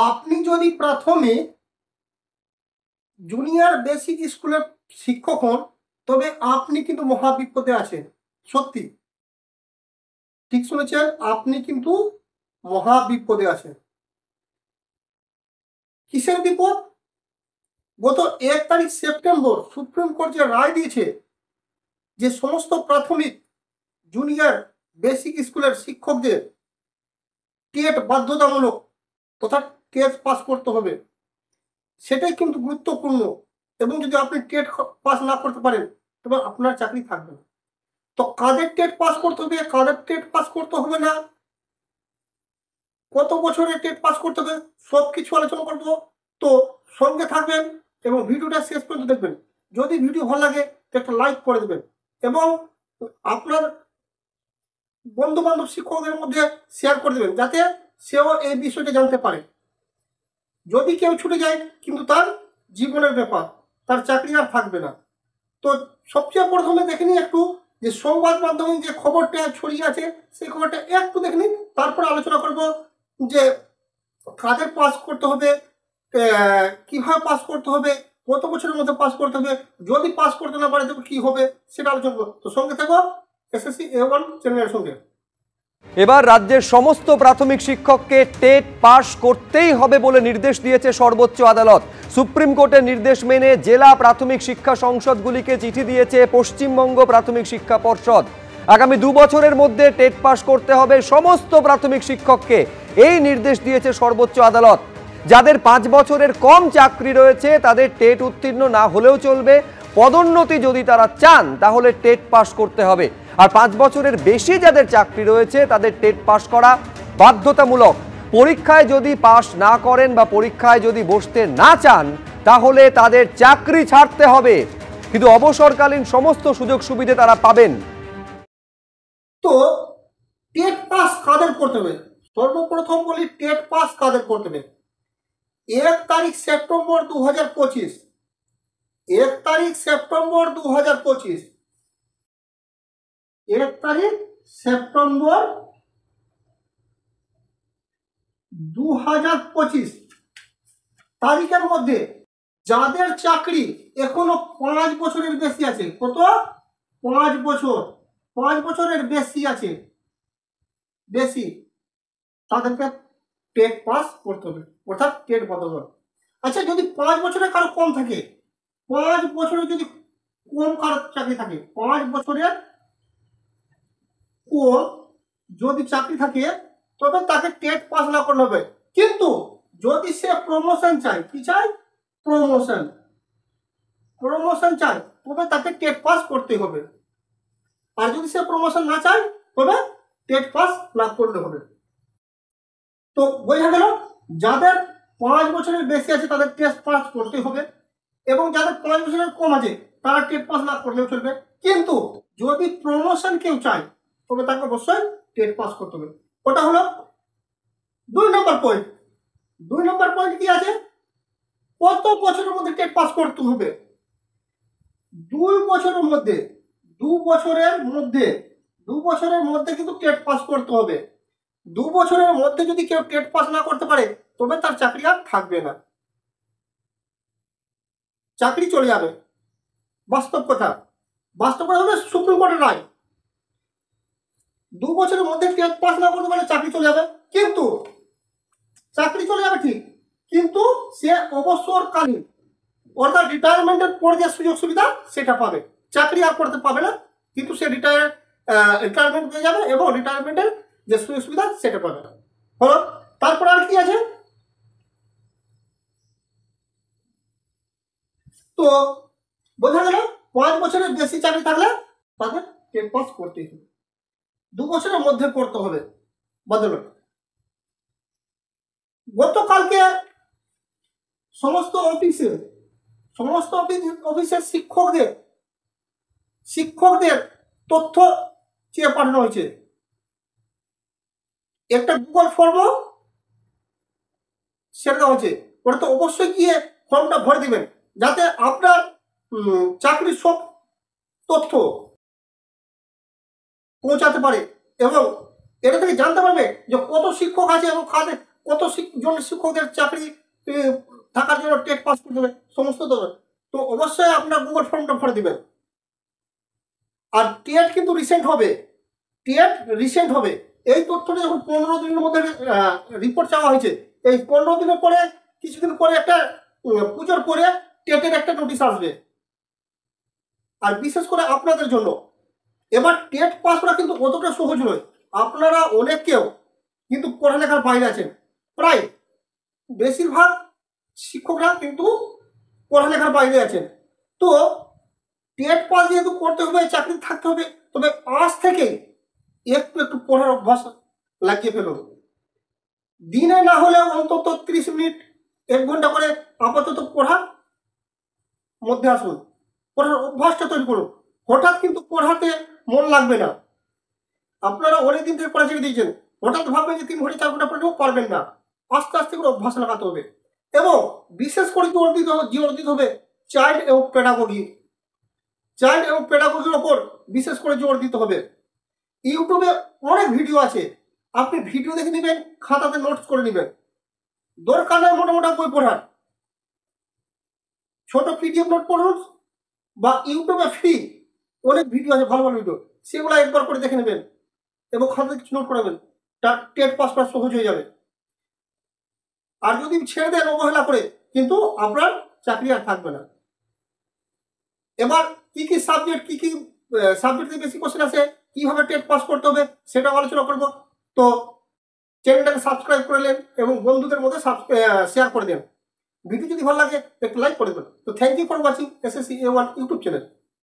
আপনি যদি প্রাথমিক জুনিয়র বেসিক স্কুলের শিক্ষক হন তবে আপনি কিন্তু মহাবিপদে আছেন। সত্যি ঠিক শুনেছেন, আপনি কিন্তু মহাবিপদে আছেন। কিসের বিপদ? গত 1 তারিখ সেপ্টেম্বর সুপ্রিম কোর্ট যে রায় দিয়েছে যে সমস্ত প্রাথমিক জুনিয়র বেসিক স্কুলের শিক্ষকদের টেট বাধ্যতামূলক তথা টেট পাস করতে হবে, সেটাই কিন্তু গুরুত্বপূর্ণ। এবং যদি আপনি টেট পাস না করতে পারেন তবে আপনার চাকরি থাকবে না। তো কাদের টেট পাস করতে হবে, কাদের টেট পাস করতে হবে না, কত বছরে টেট পাস করতে হবে, সব কিছু আলোচনা করবো। তো সঙ্গে থাকবেন এবং ভিডিওটা শেষ পর্যন্ত দেখবেন। যদি ভিডিও ভালো লাগে তো একটা লাইক করে দেবেন এবং আপনার বন্ধু বান্ধব শিক্ষকদের মধ্যে শেয়ার করে দেবেন যাতে সেও এই বিষয়টা জানতে পারে। যদি কেউ ছুটে যায় কিন্তু তার জীবনের ব্যাপার, তার চাকরি আর থাকবে না। তো সবচেয়ে প্রথমে দেখে নিই একটু যে সংবাদ মাধ্যমে যে খবরটা ছড়িয়ে আছে সেই খবরটা একটু দেখে নিই, তারপরে আলোচনা করব যে কাদের পাস করতে হবে, কিভাবে পাস করতে হবে, কত বছরের মধ্যে পাস করতে হবে, যদি পাস করতে না পারে তবে কি হবে সেটা আলোচনা করবো। তো সঙ্গে থাকো এসএসসি A1 চ্যানেলের সঙ্গে। এবার রাজ্যের সমস্ত প্রাথমিক শিক্ষককে টেট পাস করতেই হবে বলে নির্দেশ দিয়েছে সর্বোচ্চ আদালত। সুপ্রিম কোর্টের নির্দেশ মেনে জেলা প্রাথমিক শিক্ষা সংসদগুলিকে চিঠি দিয়েছে পশ্চিমবঙ্গ প্রাথমিক শিক্ষা পর্ষদ। আগামী 2 বছরের মধ্যে টেট পাস করতে হবে সমস্ত প্রাথমিক শিক্ষককে, এই নির্দেশ দিয়েছে সর্বোচ্চ আদালত। যাদের 5 বছরের কম চাকরি রয়েছে তাদের টেট উত্তীর্ণ না হলেও চলবে, পদোন্নতি যদি তারা চান তাহলে টেট পাস করতে হবে। আর 5 বছরের বেশি যাদের চাকরি রয়েছে তাদের টেট পাস করা বাধ্যতামূলক। পরীক্ষায় যদি পাস না করেন বা পরীক্ষায় যদি বসতে না চান তাহলে তাদের চাকরি ছাড়তে হবে, কিন্তু অবসরকালীন সমস্ত সুযোগ সুবিধা তারা পাবেন। তো টেট পাস কাদের করতে হবে? সর্বপ্রথম বলি টেট পাস কাদের করতে হবে। 1 তারিখ সেপ্টেম্বর 2025, 1 তারিখ সেপ্টেম্বর 2025, 1 তারিখ সেপ্টেম্বর 2025 তারিখের মধ্যে যাদের চাকরি এখনো 5 বছরের বেশি আছে, কত? 5 বছর, 5 বছরের বেশি আছে, বেশি, তাদেরকে টেট পাস করতে হবে, অর্থাৎ টেট বাধ্যতামূলক। আচ্ছা, যদি 5 বছরের কারো কম থাকে, 5 বছরের যদি কম কারো চাকরি থাকে, 5 বছরের কম যদি চাকরি থাকে তবে তাকে টেট পাস না করতে হবে। কিন্তু যদি সে প্রমোশন চায়, কি চায়? প্রমোশন, প্রমোশন চায় তবে তাকে টেট পাস করতে হবে। আর যদি সে প্রমোশন না চায় তবে টেট পাস না করতে হবে। তো বোঝা গেল যাদের 5 বছরের বেশি আছে তাদের টেট পাস করতে হবে এবং যাদের 5 বছরের কম আছে তারা টেট পাস না করলেও চলবে। কিন্তু যদি প্রমোশন কেউ চায় তবে তাকে অবশ্যই টেট পাস করতে হবে। ওটা হলো 2 নম্বর পয়েন্ট। 2 নম্বর পয়েন্ট কি আছে? কত বছরের মধ্যে টেট পাস করতে হবে? 2 বছরের মধ্যে, 2 বছরের মধ্যে, 2 বছরের মধ্যে কিন্তু টেট পাস করতে হবে। 2 বছরের মধ্যে যদি কেউ টেট পাস না করতে পারে তবে তার চাকরি আর থাকবে না, চাকরি চলে যাবে। বাস্তব কথা, বাস্তব কথা হলে সুপ্রিম কোর্টের রায়। 2 বছরের মধ্যে টেট পাস না করতে পারলে চাকরি চলে যাবে, কিন্তু চাকরি চলে যাবে ঠিক, কিন্তু সে অবসরকালীন অর্থাৎ রিটায়ারমেন্টের পর যে সুযোগ সুবিধা সেটা পাবে, চাকরি আর করতে পাবে না, কিন্তু সে রিটায়ারমেন্ট পেয়ে যাবে এবং রিটায়ারমেন্টের যে সুযোগ সুবিধা সেটা পাবে। হলো, তারপর আর কি আছে? তো বোঝা গেল 5 বছরের বেশি চাকরি থাকলে তাদের টেট পাস করতেই হবে, 2 বছরের মধ্যে করতে হবে বাধ্যবাধকতা। গতকালকে সমস্ত অফিসের শিক্ষকদের তথ্য চেয়ে পাঠানো হয়েছে। একটা গুগল ফর্মও ছেড়ে দেওয়া হয়েছে, ওটা তো অবশ্যই গিয়ে ফর্মটা ভরে দিবেন যাতে আপনার চাকরির সব তথ্য পৌঁছাতে পারে এবং এটা থেকে জানতে পারবে যে কত শিক্ষক আছে এবং কত জন শিক্ষকদের চাকরি থাকার জন্য টেট পাস করতে হবে, সমস্ত দেবে। তো অবশ্যই আপনার গুগল ফর্মটা ভরে দিবেন। আর টেট কিন্তু রিসেন্ট হবে, টেট রিসেন্ট হবে। এই তথ্যটা যখন 15 দিনের মধ্যে রিপোর্ট চাওয়া হয়েছে, এই 15 দিনের পরে কিছুদিন পরে একটা পুজোর পরে টেটের একটা নোটিশ আসবে। আর বিশেষ করে আপনাদের জন্য এবার টেট পাস করা কিন্তু অতটা সহজ নয়। আপনারা অনেকেও কিন্তু পড়ালেখার বাইরে আছেন, প্রায় বেশিরভাগ শিক্ষকরা কিন্তু পড়ালেখার বাইরে আছেন। তো টেট পাস যেহেতু করতে হবে, চাকরি থাকতে হবে, তবে আজ থেকেই একটু একটু পড়ার অভ্যাস লাগিয়ে ফেলুন। দিনে না হলেও অন্তত 30 মিনিট 1 ঘন্টা করে আপাতত পড়ার মধ্যে আসুন, পড়ার অভ্যাসটা তৈরি করুন। হঠাৎ কিন্তু পড়াতে মন লাগবে না। আপনারা অনেকদিন থেকে পড়া ছেড়ে দিয়েছেন, হঠাৎ ভাববেন যে 3 ঘন্টা 4 ঘন্টা পড়লেও পারবেন না। আস্তে আস্তে করে অভ্যাস লাগাতে হবে। এবং বিশেষ করে জোর দিতে হবে চাইল্ড এবং পেডাগোগি, চাইল্ড এবং পেডাগোগির ওপর বিশেষ করে জোর দিতে হবে। ইউটিউবে অনেক ভিডিও আছে, আপনি ভিডিও দেখে নেবেন, খাতাতে নোটস করে নেবেন। দরকার নয় মোটা বই পড়ার, ছোট পিডিএফ নোট পড়ুন, বা ইউটিউবে ফ্রি অনেক ভিডিও আছে, ভালো ভালো ভিডিও, সেগুলো একবার করে দেখে নেবেন এবং খাতাতে কিছু নোট করাবেন। টেট পাস করা সহজ হয়ে যাবে। আর যদি ছেড়ে দেন অবহেলা করে, কিন্তু আপনার চাকরি আর থাকবে না। এবার কি কি সাবজেক্টে বেশি কোশ্চেন আছে, কিভাবে টেট পাস করতে হবে সেটা আলোচনা করবো। তো চ্যানেলটাকে সাবস্ক্রাইব করে নেন এবং বন্ধুদের মধ্যে শেয়ার করে দেন। ভিডিও যদি ভালো লাগে একটু লাইক করে দেবেন। তো thank you for watching SSC A1 YouTube channel.